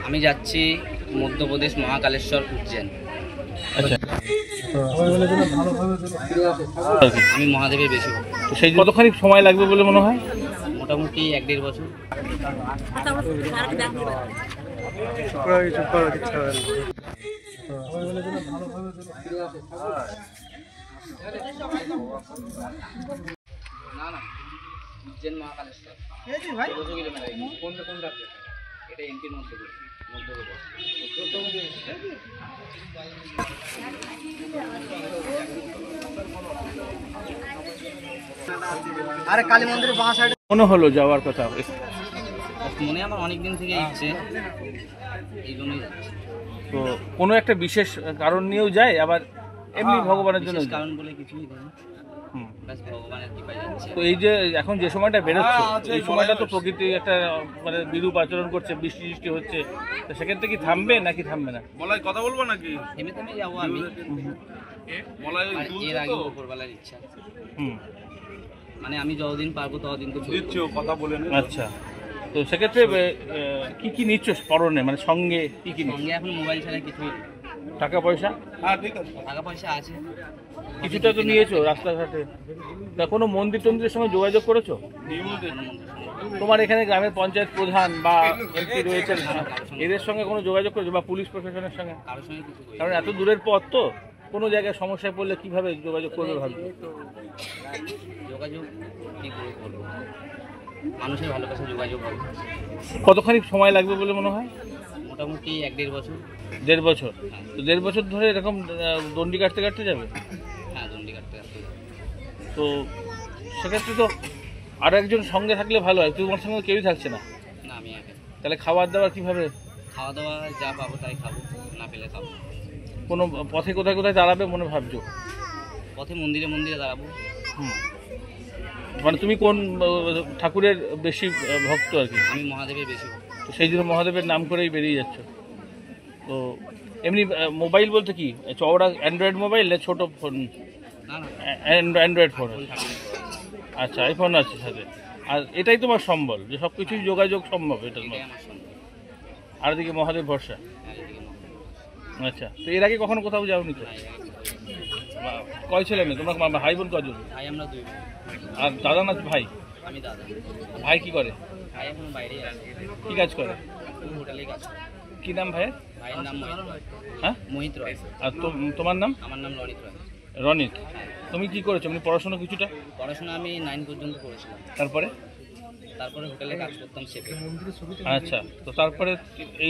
আমি যাচ্ছি মধ্যপ্রদেশ মহাকালেশ্বর উজ্জैन। আচ্ছা, আমি মহাদেবের বেশি তো সেই কতখানি সময় লাগবে বলে মনে হয়? মোটামুটি 1-1.5 বছর। না না, উজ্জैन মহাকালেশ্বর এটা এমপির মধ্যপ্রদেশ। আরে কালী মন্দিরের বাঁ সাইডে মনে হলো যাওয়ার কথা? মনে আমার অনেক দিন থেকে ইচ্ছে, এই জন্যই যাচ্ছি। তো কোনো একটা বিশেষ কারণ নিয়েও যায়, আবার এমনি ভগবানের জন্য বিশেষ কারণ বলে কিছুই নেই, ব্যাস ভগবানের কৃপায় যাচ্ছি। তো এই যে এখন যে সময়টা বেরোচ্ছে, এই সময়টা তো প্রকৃতি একটা মানে বিরূপ আচরণ করছে, বৃষ্টি বৃষ্টি হচ্ছে, তো সেক্ষেত্রে কি থামবে নাকি থামবে না? বলাই কথা বলবো নাকি? থেমে থেমে যাবো আমি, আর এর আগে উপরবেলার ইচ্ছা। মানে আমি যতদিন পারবো ততদিন তো দিচ্ছি, কথা বলে নে। আচ্ছা, তো সেক্ষেত্রে কি কি নিচ্ছ স্মরণে, মানে সঙ্গে কি কি নিচ্ছ? সঙ্গে এখন মোবাইল ছাড়া কিছুই নেই। টাকা পয়সা? হ্যাঁ ঠিক আছে, টাকা পয়সা আছে কিছুটা তো নিয়েছো রাস্তাঘাটে। তা কোনো মন্দির টন্দিরের সঙ্গে যোগাযোগ করেছো? তোমার এখানে গ্রামের পঞ্চায়েত প্রধান বা এমপি রয়েছেন, এদের সঙ্গে কোনো যোগাযোগ করেছো বা পুলিশ প্রশাসনের সঙ্গে? কারোর সঙ্গে কিছু করি কারণ এত দূরের পথ তো, কোনো জায়গায় সমস্যায় পড়লে কিভাবে যোগাযোগ করবে ভাববে? যোগাযোগ কী করে করবো, মানুষের ভালোবাসা যোগাযোগ হবে। কতখানি সময় লাগবে বলে মনে হয়? মোটামুটি 1-1.5 বছর। 1.5 বছর? তো 1.5 বছর ধরে এরকম দণ্ডি কাটতে কাটতে যাবে? হ্যাঁ, দণ্ডি কাটতে কাটতে যাবো। তো সেক্ষেত্রে তো আরও একজন সঙ্গে থাকলে ভালো হয়, তোমার সঙ্গে কেউই থাকছে না। না, আমি একা। তাহলে খাবার দাবার কীভাবে? খাওয়া দাওয়া যা পাবো তাই খাবো, না পেলে খাবো। কোনো পথে কোথায় কোথায় দাঁড়াবে মনে ভাবছো? পথে মন্দিরে মন্দিরে দাঁড়াবো। মানে তুমি কোন ঠাকুরের বেশি ভক্ত আর কি? আমি মহাদেবের বেশি ভক্ত। তো সেই জন্য মহাদেবের নাম করেই বেরিয়ে যাচ্ছ। তো এমনি মোবাইল বলতে কি চওড়া অ্যান্ড্রয়েড মোবাইল না ছোটো ফোন? না না, অ্যান্ড্রয়েড ফোন। ফোন থাকবে। আচ্ছা, আইফোন আছে সাথে। আর এটাই তোমার সম্বল, যে সব কিছুই যোগাযোগ সম্ভব এটার এটাই মধ্যে? আমার সঙ্গে। আর এদিকে মহাদেব ভরসা। আর এদিকে মহাদেব। আচ্ছা, তো এর আগে কখনো কোথাও যাওনি তো? না, এর আগে কোথাও যাইনি। কয় ছেলে মেয়ে তোমার? ভাই বোন কজন? ভাই আমরা 2 ভাই। আর দাদা না ভাই? আমি দাদা। ভাই কি করে? ভাই এখন বাইরেই আছে, কি কাজ করে? হোটেলেই কাজ করে। কি নাম ভাইয়ের? ভাইয়ের নাম মোহিত রয়। হ্যাঁ, মোহিত রয়। আর তোমার নাম? আমার নাম রনিত রয়। রনিত। তুমি কি করেছো? মানে পড়াশোনা কিছুটা? পড়াশোনা আমি 9 পর্যন্ত করেছিলাম, তারপরে তারপরে হোটেলে কাজ করতাম শেফে। আচ্ছা, তো তারপরে এই